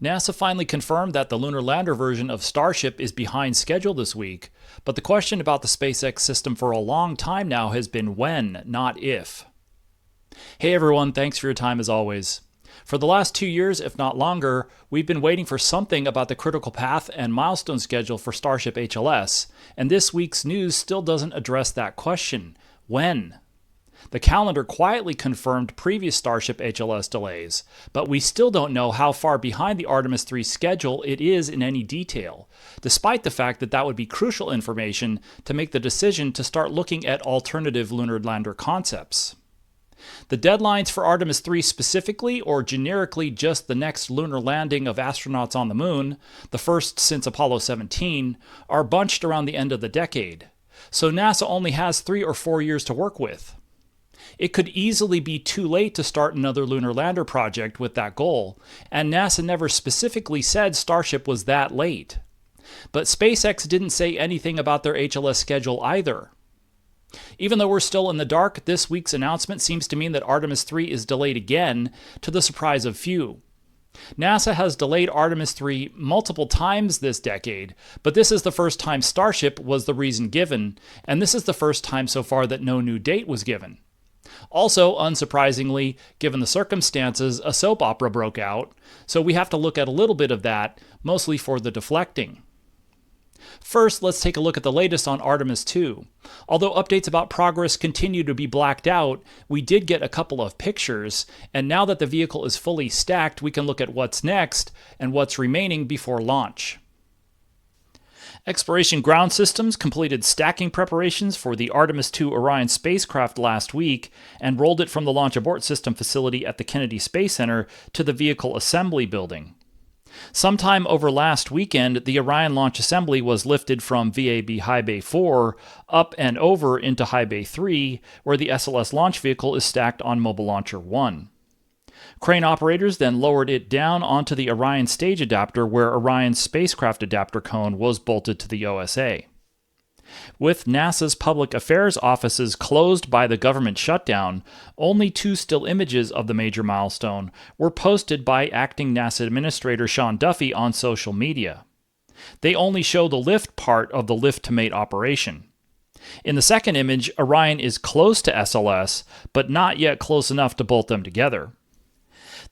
NASA finally confirmed that the lunar lander version of Starship is behind schedule this week, but the question about the SpaceX system for a long time now has been when, not if. Hey everyone, thanks for your time as always. For the last 2 years, if not longer, we've been waiting for something about the critical path and milestone schedule for Starship HLS, and this week's news still doesn't address that question. When? The calendar quietly confirmed previous Starship HLS delays, but we still don't know how far behind the Artemis III schedule it is in any detail, despite the fact that that would be crucial information to make the decision to start looking at alternative lunar lander concepts. The deadlines for Artemis III specifically, or generically just the next lunar landing of astronauts on the moon, the first since Apollo 17, are bunched around the end of the decade, so NASA only has 3 or 4 years to work with. It could easily be too late to start another lunar lander project with that goal, and NASA never specifically said Starship was that late. But SpaceX didn't say anything about their HLS schedule either. Even though we're still in the dark, this week's announcement seems to mean that Artemis III is delayed again, to the surprise of few. NASA has delayed Artemis III multiple times this decade, but this is the first time Starship was the reason given, and this is the first time so far that no new date was given. Also, unsurprisingly, given the circumstances, a soap opera broke out, so we have to look at a little bit of that, mostly for the deflecting. First, let's take a look at the latest on Artemis II. Although updates about progress continue to be blacked out, we did get a couple of pictures, and now that the vehicle is fully stacked, we can look at what's next and what's remaining before launch. Exploration Ground Systems completed stacking preparations for the Artemis II Orion spacecraft last week and rolled it from the Launch Abort System facility at the Kennedy Space Center to the Vehicle Assembly Building. Sometime over last weekend, the Orion launch assembly was lifted from VAB High Bay 4 up and over into High Bay 3, where the SLS launch vehicle is stacked on Mobile Launcher 1. Crane operators then lowered it down onto the Orion stage adapter where Orion's spacecraft adapter cone was bolted to the OSA. With NASA's public affairs offices closed by the government shutdown, only 2 still images of the major milestone were posted by acting NASA Administrator Sean Duffy on social media. They only show the lift part of the lift-to-mate operation. In the second image, Orion is close to SLS, but not yet close enough to bolt them together.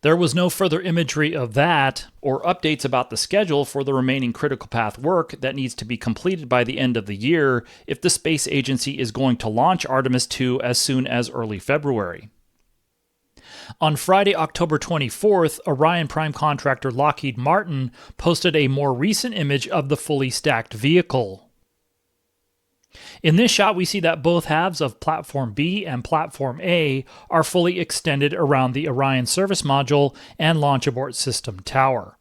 There was no further imagery of that or updates about the schedule for the remaining critical path work that needs to be completed by the end of the year if the space agency is going to launch Artemis II as soon as early February. On Friday, October 24th, Orion prime contractor Lockheed Martin posted a more recent image of the fully stacked vehicle. In this shot, we see that both halves of Platform B and Platform A are fully extended around the Orion service module and Launch Abort System tower.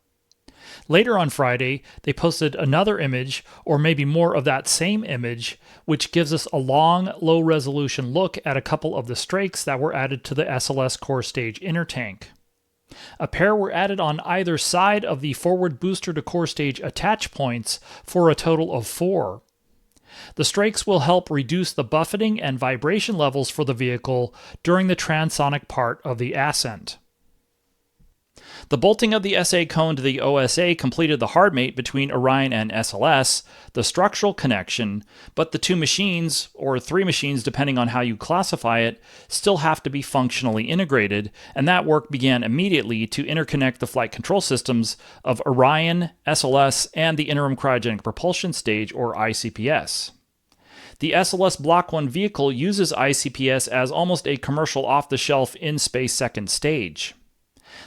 Later on Friday, they posted another image, or maybe more of that same image, which gives us a long, low-resolution look at a couple of the strakes that were added to the SLS core stage inner tank. A pair were added on either side of the forward booster to core stage attach points for a total of 4. The strakes will help reduce the buffeting and vibration levels for the vehicle during the transonic part of the ascent. The bolting of the SA cone to the OSA completed the hardmate between Orion and SLS, the structural connection, but the 2 machines, or 3 machines depending on how you classify it, still have to be functionally integrated, and that work began immediately to interconnect the flight control systems of Orion, SLS, and the Interim Cryogenic Propulsion Stage, or ICPS. The SLS Block 1 vehicle uses ICPS as almost a commercial off-the-shelf in-space second stage.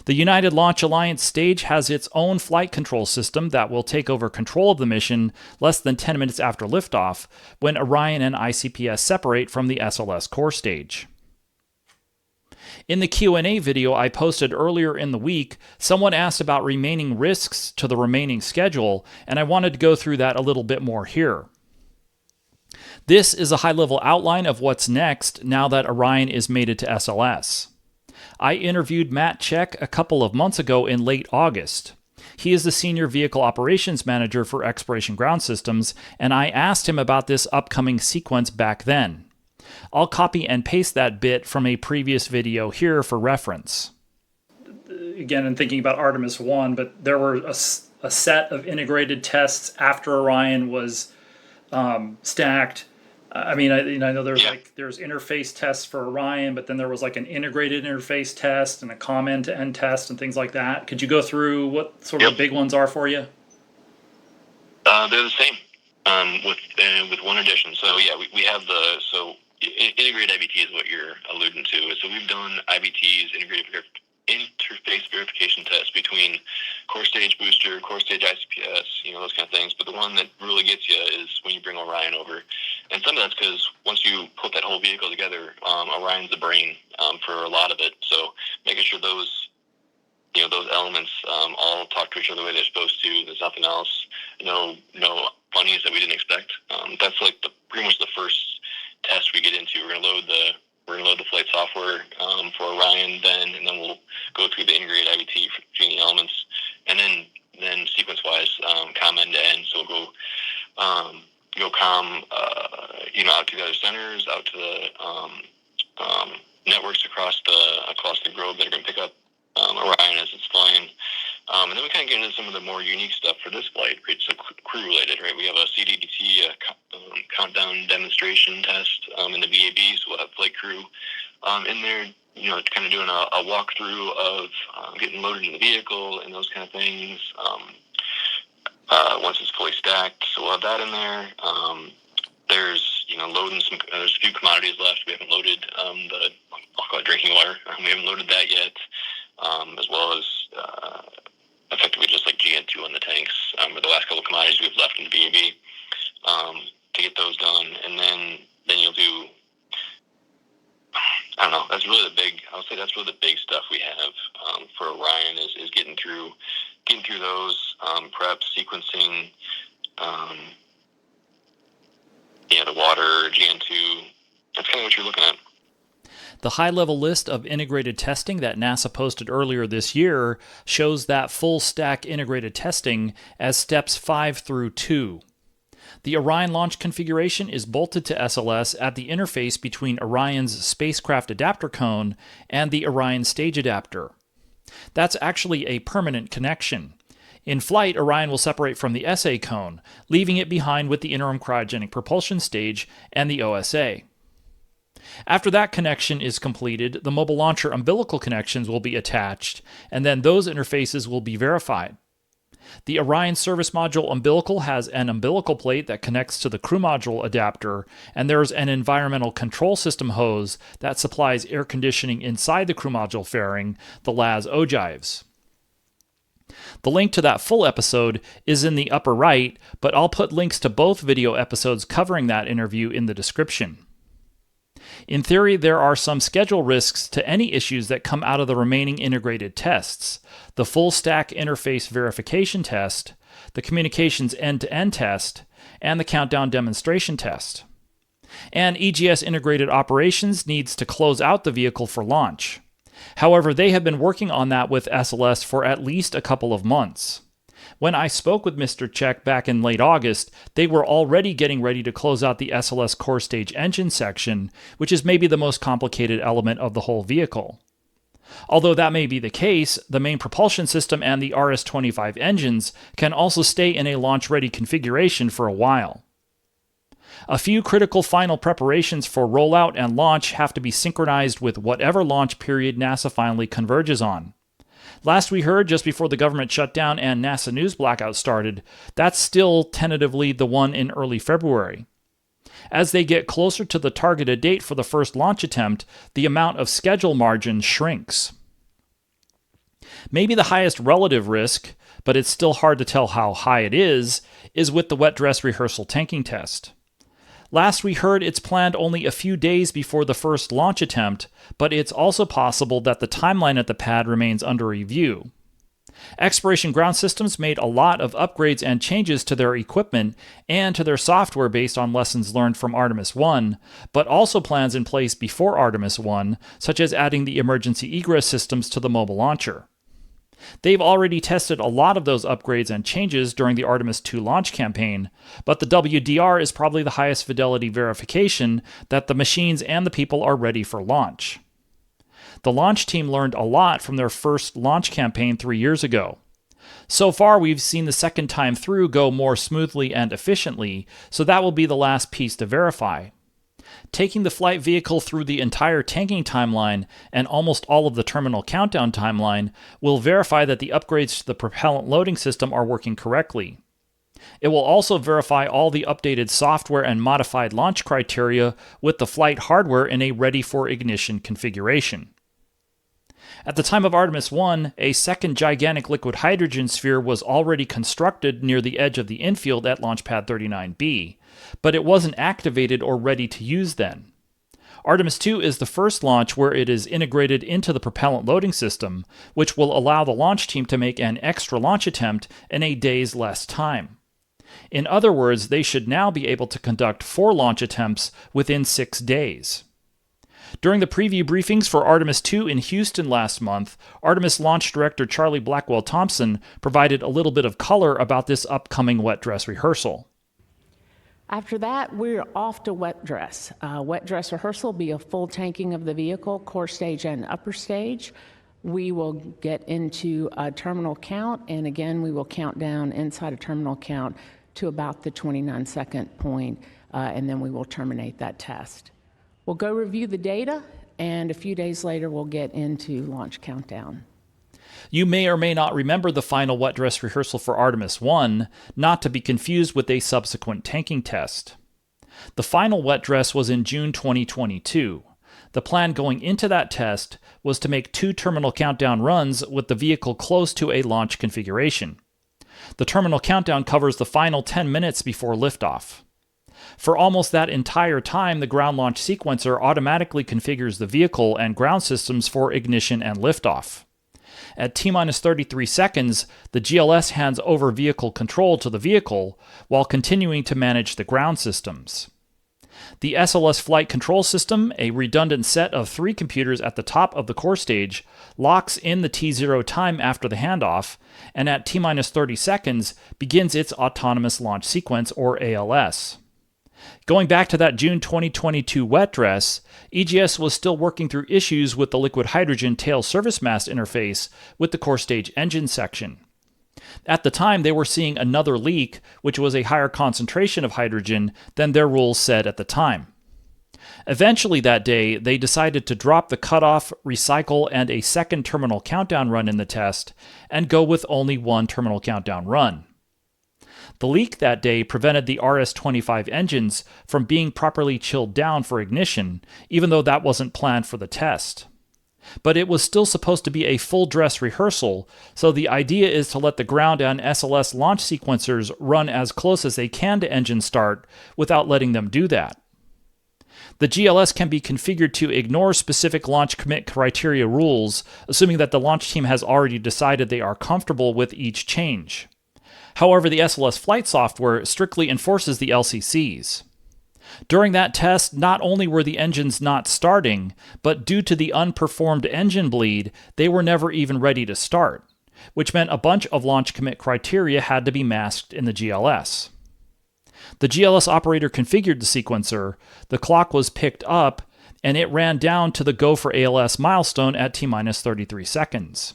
The United Launch Alliance stage has its own flight control system that will take over control of the mission less than 10 minutes after liftoff, when Orion and ICPS separate from the SLS core stage. In the Q&A video I posted earlier in the week, someone asked about remaining risks to the remaining schedule, and I wanted to go through that a little bit more here. This is a high-level outline of what's next now that Orion is mated to SLS. I interviewed Matt Check a couple of months ago in late August. He is the Senior Vehicle Operations Manager for Exploration Ground Systems, and I asked him about this upcoming sequence back then. I'll copy and paste that bit from a previous video here for reference. again, in thinking about Artemis I, but there were a set of integrated tests after Orion was stacked. I mean, I know there's interface tests for Orion, but then there was like an integrated interface test and a COM end-to-end test and things like that. Could you go through what sort of the big ones are for you? They're the same, with one addition. So yeah, we have integrated IVT is what you're alluding to. So we've done IVTs, integrated interface verification tests between core stage booster, core stage ICPS, those kind of things. But the one that really gets you is when you bring Orion over. And some of that's because once you put that whole vehicle together, Orion's the brain for a lot of it. So making sure those elements all talk to each other the way they're supposed to. There's nothing else. No funnies that we didn't expect. That's like pretty much the first test we get into. We're gonna load the flight software for Orion, and then we'll go through the integrated IVT for the elements, and then sequence-wise, COM end-to-end. So we'll go COM, out to the other centers, out to the networks across the globe that are going to pick up Orion as it's flying. And then we kind of get into some of the more unique stuff for this flight, right? So crew-related, right? We have a CDDT, countdown demonstration test in the VAB, so we'll have flight crew in there, kind of doing a walkthrough of getting loaded in the vehicle and those kind of things. Once it's fully stacked, so we'll have that in there. There's loading there's a few commodities left. We haven't loaded I'll call it drinking water. We haven't loaded that yet, as well as effectively just like GN2 on the tanks, or the last couple of commodities we've left in the VAB, to get those done. And then you'll do, I don't know, that's really that's really the big stuff we have for Orion is getting through those, prep, sequencing, the water, GN2. That's kind of what you're looking at. The high-level list of integrated testing that NASA posted earlier this year shows that full stack integrated testing as steps 5 through 2. The Orion launch configuration is bolted to SLS at the interface between Orion's spacecraft adapter cone and the Orion stage adapter. That's actually a permanent connection. In flight, Orion will separate from the SA cone, leaving it behind with the interim cryogenic propulsion stage and the OSA. After that connection is completed, the mobile launcher umbilical connections will be attached, and then those interfaces will be verified. The Orion service module umbilical has an umbilical plate that connects to the crew module adapter, and there's an environmental control system hose that supplies air conditioning inside the crew module fairing, the LAS ogives. The link to that full episode is in the upper right, but I'll put links to both video episodes covering that interview in the description. In theory, there are some schedule risks to any issues that come out of the remaining integrated tests: the full stack interface verification test, the communications end-to-end test, and the countdown demonstration test. And EGS Integrated Operations needs to close out the vehicle for launch. However, they have been working on that with SLS for at least a couple of months. When I spoke with Mr. Check back in late August, they were already getting ready to close out the SLS core stage engine section, which is maybe the most complicated element of the whole vehicle. Although that may be the case, the main propulsion system and the RS-25 engines can also stay in a launch-ready configuration for a while. A few critical final preparations for rollout and launch have to be synchronized with whatever launch period NASA finally converges on. Last we heard, just before the government shutdown and NASA news blackout started, that's still tentatively the one in early February. As they get closer to the targeted date for the first launch attempt, the amount of schedule margin shrinks. Maybe the highest relative risk, but it's still hard to tell how high it is with the wet dress rehearsal tanking test. Last we heard, it's planned only a few days before the first launch attempt, but it's also possible that the timeline at the pad remains under review. Exploration Ground Systems made a lot of upgrades and changes to their equipment and to their software based on lessons learned from Artemis I, but also plans in place before Artemis I, such as adding the emergency egress systems to the mobile launcher. They've already tested a lot of those upgrades and changes during the Artemis II launch campaign, but the WDR is probably the highest fidelity verification that the machines and the people are ready for launch. The launch team learned a lot from their first launch campaign 3 years ago. So far, we've seen the second time through go more smoothly and efficiently, so that will be the last piece to verify. Taking the flight vehicle through the entire tanking timeline and almost all of the terminal countdown timeline will verify that the upgrades to the propellant loading system are working correctly. It will also verify all the updated software and modified launch criteria with the flight hardware in a ready-for-ignition configuration. At the time of Artemis I, a second gigantic liquid hydrogen sphere was already constructed near the edge of the infield at Launch Pad 39B, but it wasn't activated or ready to use then. Artemis II is the first launch where it is integrated into the propellant loading system, which will allow the launch team to make an extra launch attempt in a day's less time. In other words, they should now be able to conduct 4 launch attempts within 6 days. During the preview briefings for Artemis II in Houston last month, Artemis launch director Charlie Blackwell-Thompson provided a little bit of color about this upcoming wet dress rehearsal. After that, we're off to wet dress. Wet dress rehearsal will be a full tanking of the vehicle, core stage and upper stage. We will get into a terminal count, and again, we will count down inside a terminal count to about the 29-second point, and then we will terminate that test. We'll go review the data, and a few days later, we'll get into launch countdown. You may or may not remember the final wet dress rehearsal for Artemis I, not to be confused with a subsequent tanking test. The final wet dress was in June 2022. The plan going into that test was to make 2 terminal countdown runs with the vehicle close to a launch configuration. The terminal countdown covers the final 10 minutes before liftoff. For almost that entire time, the ground launch sequencer automatically configures the vehicle and ground systems for ignition and liftoff. At T-minus 33 seconds, the GLS hands over vehicle control to the vehicle while continuing to manage the ground systems. The SLS flight control system, a redundant set of 3 computers at the top of the core stage, locks in the T0 time after the handoff, and at T-minus 30 seconds begins its autonomous launch sequence, or ALS. Going back to that June 2022 wet dress, EGS was still working through issues with the liquid hydrogen tail service mast interface with the core stage engine section. At the time, they were seeing another leak, which was a higher concentration of hydrogen than their rules said at the time. Eventually that day, they decided to drop the cutoff, recycle, and a second terminal countdown run in the test, and go with only 1 terminal countdown run. The leak that day prevented the RS-25 engines from being properly chilled down for ignition, even though that wasn't planned for the test. But it was still supposed to be a full dress rehearsal, so the idea is to let the ground and SLS launch sequencers run as close as they can to engine start without letting them do that. The GLS can be configured to ignore specific launch commit criteria rules, assuming that the launch team has already decided they are comfortable with each change. However, the SLS flight software strictly enforces the LCCs. During that test, not only were the engines not starting, but due to the unperformed engine bleed, they were never even ready to start, which meant a bunch of launch commit criteria had to be masked in the GLS. The GLS operator configured the sequencer, the clock was picked up, and it ran down to the go for ALS milestone at T-minus 33 seconds.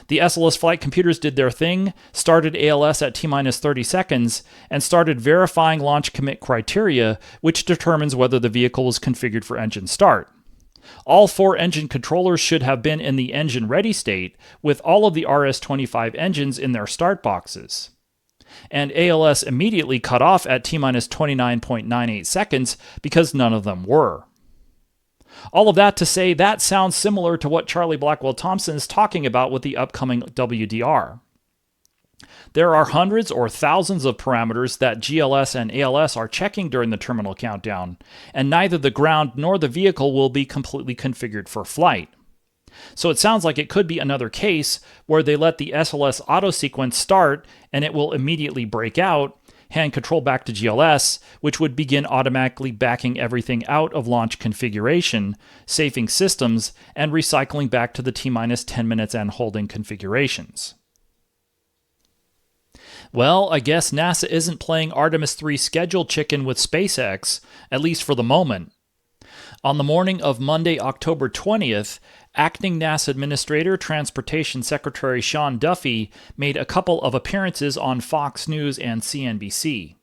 The SLS flight computers did their thing, started ALS at T-minus 30 seconds, and started verifying launch commit criteria, which determines whether the vehicle was configured for engine start. All 4 engine controllers should have been in the engine ready state, with all of the RS-25 engines in their start boxes. And ALS immediately cut off at T-minus 29.98 seconds because none of them were. All of that to say, that sounds similar to what Charlie Blackwell-Thompson is talking about with the upcoming WDR. There are hundreds or thousands of parameters that GLS and ALS are checking during the terminal countdown, and neither the ground nor the vehicle will be completely configured for flight. So it sounds like it could be another case where they let the SLS auto sequence start and it will immediately break out, hand control back to GLS, which would begin automatically backing everything out of launch configuration, safing systems, and recycling back to the T-minus 10 minutes and holding configurations. Well, I guess NASA isn't playing Artemis III schedule chicken with SpaceX, at least for the moment. On the morning of Monday, October 20th, Acting NASA Administrator Transportation Secretary Sean Duffy made a couple of appearances on Fox News and CNBC.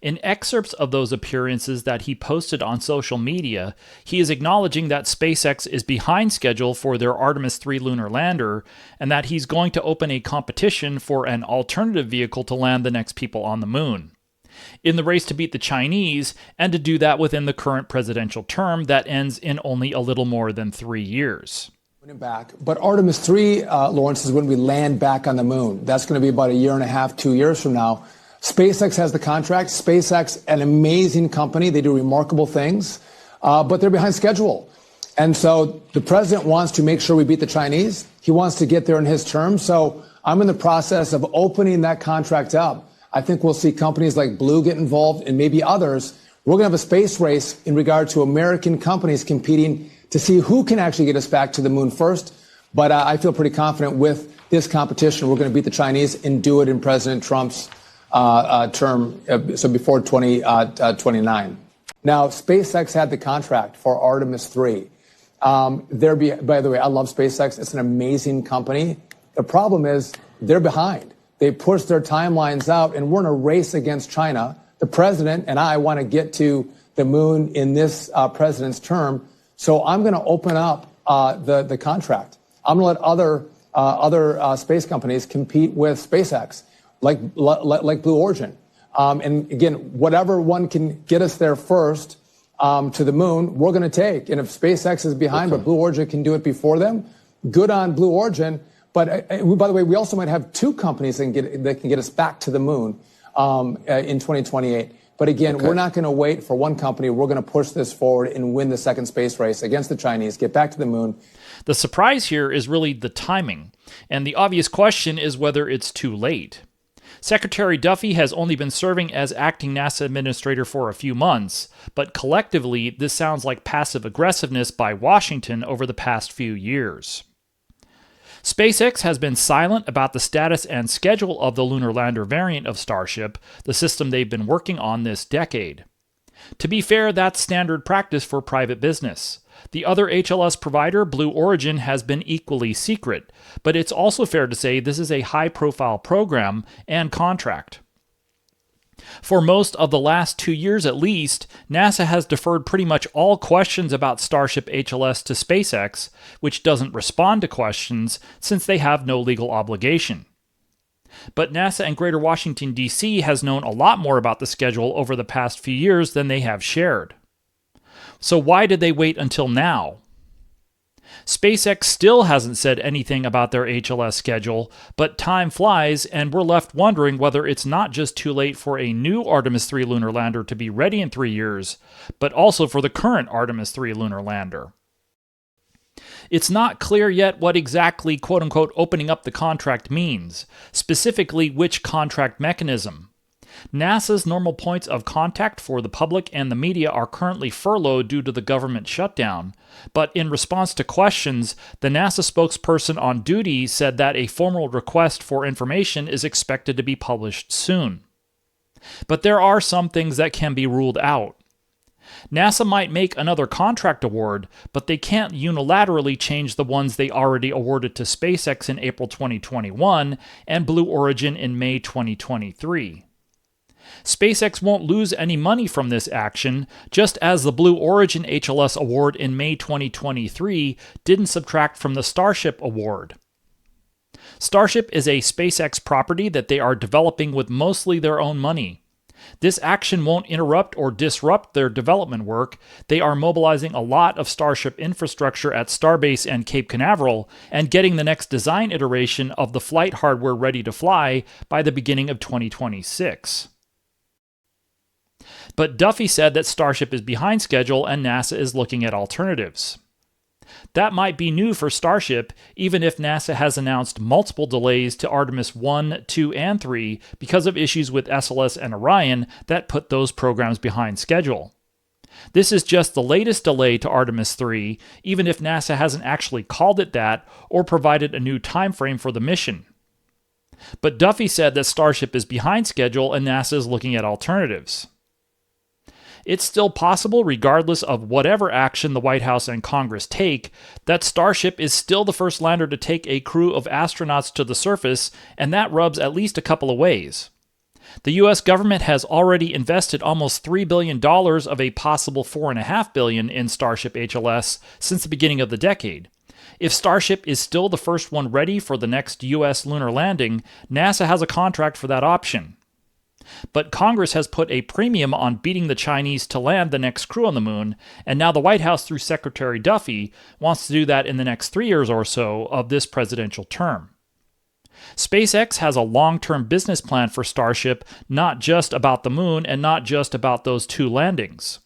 In excerpts of those appearances that he posted on social media, he is acknowledging that SpaceX is behind schedule for their Artemis III lunar lander and that he's going to open a competition for an alternative vehicle to land the next people on the moon, in the race to beat the Chinese, and to do that within the current presidential term that ends in only a little more than 3 years. But Artemis III, Lawrence, is when we land back on the moon. That's going to be about a year and a half, 2 years from now. SpaceX has the contract. SpaceX, an amazing company. They do remarkable things, but they're behind schedule. And so the president wants to make sure we beat the Chinese. He wants to get there in his term. So I'm in the process of opening that contract up. I think we'll see companies like Blue get involved and maybe others. We're going to have a space race in regard to American companies competing to see who can actually get us back to the moon first. But I feel pretty confident with this competition, we're going to beat the Chinese and do it in President Trump's term, so before 2029. Now, SpaceX had the contract for Artemis III. By the way, I love SpaceX. It's an amazing company. The problem is they're behind. They pushed their timelines out, and we're in a race against China. The president and I want to get to the moon in this president's term, so I'm going to open up the contract. I'm going to let other space companies compete with SpaceX, like Blue Origin. And again, whatever one can get us there first to the moon, we're going to take. And if SpaceX is behind, but Blue Origin can do it before them, good on Blue Origin. But by the way, we also might have two companies that can get us back to the moon in 2028. But again, we're not going to wait for one company. We're going to push this forward and win the second space race against the Chinese, get back to the moon. The surprise here is really the timing. And the obvious question is whether it's too late. Secretary Duffy has only been serving as acting NASA administrator for a few months, but collectively, this sounds like passive aggressiveness by Washington over the past few years. SpaceX has been silent about the status and schedule of the lunar lander variant of Starship, the system they've been working on this decade. To be fair, that's standard practice for private business. The other HLS provider, Blue Origin, has been equally secret, but it's also fair to say this is a high-profile program and contract. For most of the last 2 years at least, NASA has deferred pretty much all questions about Starship HLS to SpaceX, which doesn't respond to questions since they have no legal obligation. But NASA and Greater Washington, D.C. has known a lot more about the schedule over the past few years than they have shared. So why did they wait until now? SpaceX still hasn't said anything about their HLS schedule, but time flies and we're left wondering whether it's not just too late for a new Artemis III lunar lander to be ready in 3 years, but also for the current Artemis III lunar lander. It's not clear yet what exactly quote-unquote opening up the contract means, specifically which contract mechanism. NASA's normal points of contact for the public and the media are currently furloughed due to the government shutdown, but in response to questions, the NASA spokesperson on duty said that a formal request for information is expected to be published soon. But there are some things that can be ruled out. NASA might make another contract award, but they can't unilaterally change the ones they already awarded to SpaceX in April 2021 and Blue Origin in May 2023. SpaceX won't lose any money from this action, just as the Blue Origin HLS award in May 2023 didn't subtract from the Starship award. Starship is a SpaceX property that they are developing with mostly their own money. This action won't interrupt or disrupt their development work. They are mobilizing a lot of Starship infrastructure at Starbase and Cape Canaveral and getting the next design iteration of the flight hardware ready to fly by the beginning of 2026. But Duffy said that Starship is behind schedule and NASA is looking at alternatives. That might be new for Starship, even if NASA has announced multiple delays to Artemis I, II, and III because of issues with SLS and Orion that put those programs behind schedule. This is just the latest delay to Artemis III, even if NASA hasn't actually called it that or provided a new timeframe for the mission. But Duffy said that Starship is behind schedule and NASA is looking at alternatives. It's still possible, regardless of whatever action the White House and Congress take, that Starship is still the first lander to take a crew of astronauts to the surface, and that rubs at least a couple of ways. The U.S. government has already invested almost $3 billion of a possible $4.5 billion in Starship HLS since the beginning of the decade. If Starship is still the first one ready for the next U.S. lunar landing, NASA has a contract for that option. But Congress has put a premium on beating the Chinese to land the next crew on the moon, and now the White House, through Secretary Duffy, wants to do that in the next 3 years or so of this presidential term. SpaceX has a long-term business plan for Starship, not just about the moon and not just about those 2 landings.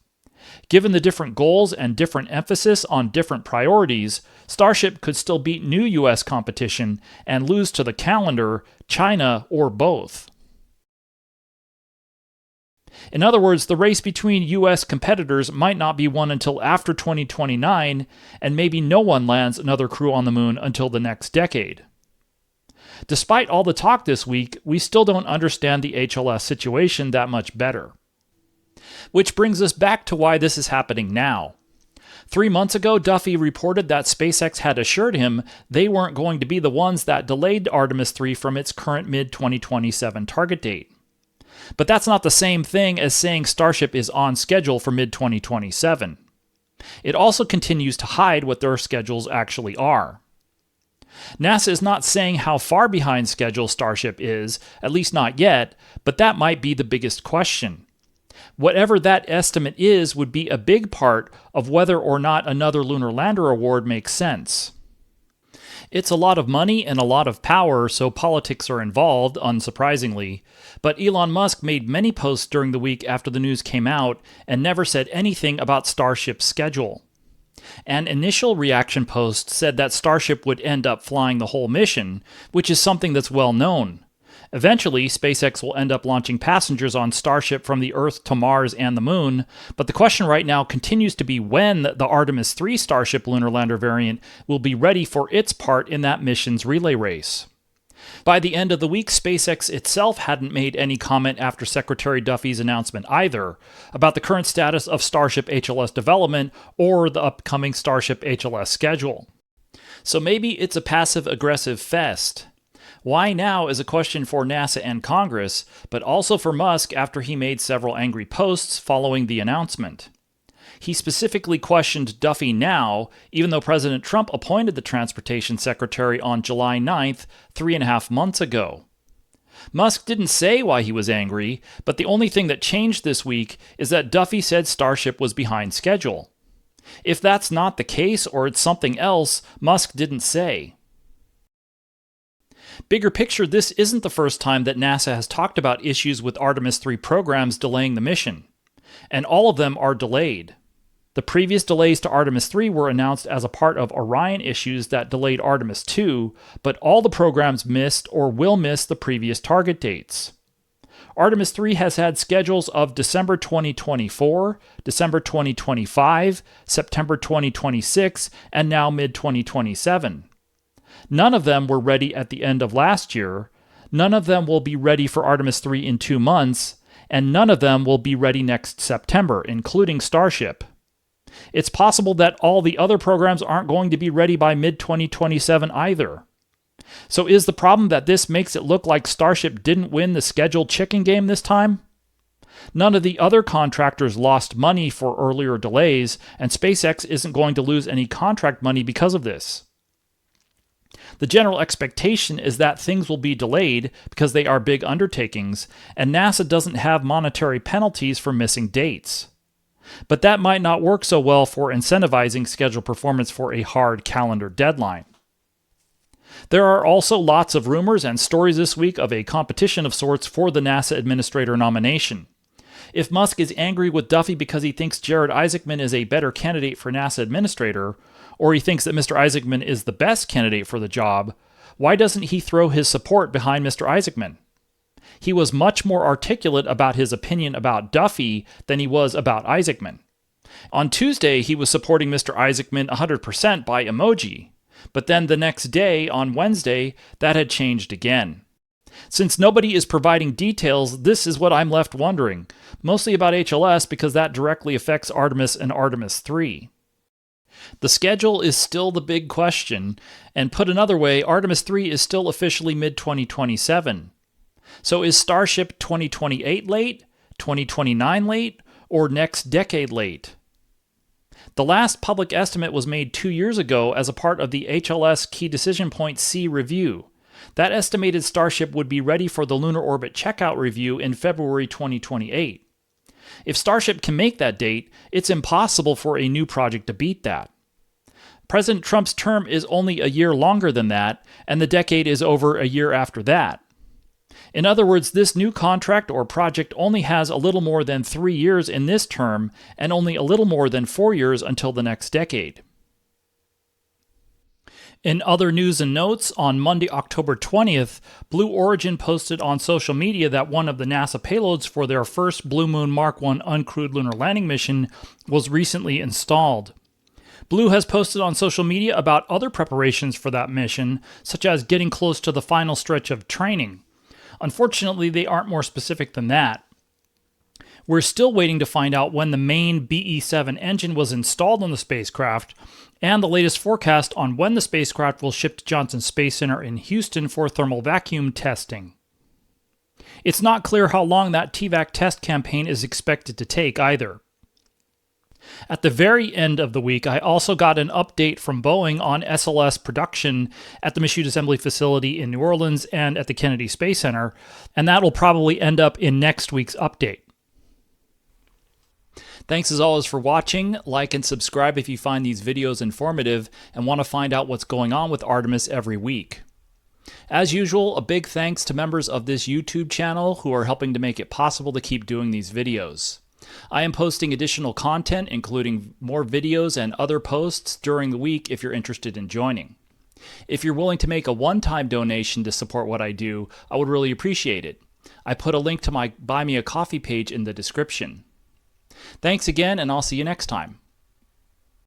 Given the different goals and different emphasis on different priorities, Starship could still beat new U.S. competition and lose to the calendar, China, or both. In other words, the race between U.S. competitors might not be won until after 2029, and maybe no one lands another crew on the moon until the next decade. Despite all the talk this week, we still don't understand the HLS situation that much better. Which brings us back to why this is happening now. 3 months ago, Duffy reported that SpaceX had assured him they weren't going to be the ones that delayed Artemis III from its current mid-2027 target date. But that's not the same thing as saying Starship is on schedule for mid-2027. It also continues to hide what their schedules actually are. NASA is not saying how far behind schedule Starship is, at least not yet, but that might be the biggest question. Whatever that estimate is would be a big part of whether or not another lunar lander award makes sense. It's a lot of money and a lot of power, so politics are involved, unsurprisingly. But Elon Musk made many posts during the week after the news came out and never said anything about Starship's schedule. An initial reaction post said that Starship would end up flying the whole mission, which is something that's well known. Eventually, SpaceX will end up launching passengers on Starship from the Earth to Mars and the Moon, but the question right now continues to be when the Artemis III Starship lunar lander variant will be ready for its part in that mission's relay race. By the end of the week, SpaceX itself hadn't made any comment after Secretary Duffy's announcement either about the current status of Starship HLS development or the upcoming Starship HLS schedule. So maybe it's a passive-aggressive fest. Why now is a question for NASA and Congress, but also for Musk after he made several angry posts following the announcement. He specifically questioned Duffy now, even though President Trump appointed the Transportation Secretary on July 9th, 3.5 months ago. Musk didn't say why he was angry, but the only thing that changed this week is that Duffy said Starship was behind schedule. If that's not the case or it's something else, Musk didn't say. Bigger picture, this isn't the first time that NASA has talked about issues with Artemis III programs delaying the mission. And all of them are delayed. The previous delays to Artemis III were announced as a part of Orion issues that delayed Artemis II, but all the programs missed or will miss the previous target dates. Artemis III has had schedules of December 2024, December 2025, September 2026, and now mid-2027. None of them were ready at the end of last year, none of them will be ready for Artemis III in 2 months, and none of them will be ready next September, including Starship. It's possible that all the other programs aren't going to be ready by mid-2027 either. So is the problem that this makes it look like Starship didn't win the scheduled chicken game this time? None of the other contractors lost money for earlier delays, and SpaceX isn't going to lose any contract money because of this. The general expectation is that things will be delayed because they are big undertakings, and NASA doesn't have monetary penalties for missing dates. But that might not work so well for incentivizing schedule performance for a hard calendar deadline. There are also lots of rumors and stories this week of a competition of sorts for the NASA administrator nomination. If Musk is angry with Duffy because he thinks Jared Isaacman is a better candidate for NASA administrator, or he thinks that Mr. Isaacman is the best candidate for the job, why doesn't he throw his support behind Mr. Isaacman? He was much more articulate about his opinion about Duffy than he was about Isaacman. On Tuesday, he was supporting Mr. Isaacman 100% by emoji, but then the next day, on Wednesday, that had changed again. Since nobody is providing details, this is what I'm left wondering, mostly about HLS because that directly affects Artemis and Artemis III. The schedule is still the big question, and put another way, Artemis III is still officially mid-2027. So is Starship 2028 late, 2029 late, or next decade late? The last public estimate was made 2 years ago as a part of the HLS Key Decision Point C review. That estimated Starship would be ready for the lunar orbit checkout review in February 2028. If Starship can make that date, it's impossible for a new project to beat that. President Trump's term is only a year longer than that, and the decade is over a year after that. In other words, this new contract or project only has a little more than 3 years in this term and only a little more than 4 years until the next decade. In other news and notes, on Monday, October 20th, Blue Origin posted on social media that one of the NASA payloads for their first Blue Moon Mark 1 uncrewed lunar landing mission was recently installed. Blue has posted on social media about other preparations for that mission, such as getting close to the final stretch of training. Unfortunately, they aren't more specific than that. We're still waiting to find out when the main BE-7 engine was installed on the spacecraft, and the latest forecast on when the spacecraft will ship to Johnson Space Center in Houston for thermal vacuum testing. It's not clear how long that TVAC test campaign is expected to take either. At the very end of the week, I also got an update from Boeing on SLS production at the Michoud Assembly Facility in New Orleans and at the Kennedy Space Center, and that will probably end up in next week's update. Thanks as always for watching. Like and subscribe if you find these videos informative and want to find out what's going on with Artemis every week. As usual, a big thanks to members of this YouTube channel who are helping to make it possible to keep doing these videos. I am posting additional content, including more videos and other posts during the week if you're interested in joining. If you're willing to make a one-time donation to support what I do, I would really appreciate it. I put a link to my Buy Me a Coffee page in the description. Thanks again, and I'll see you next time.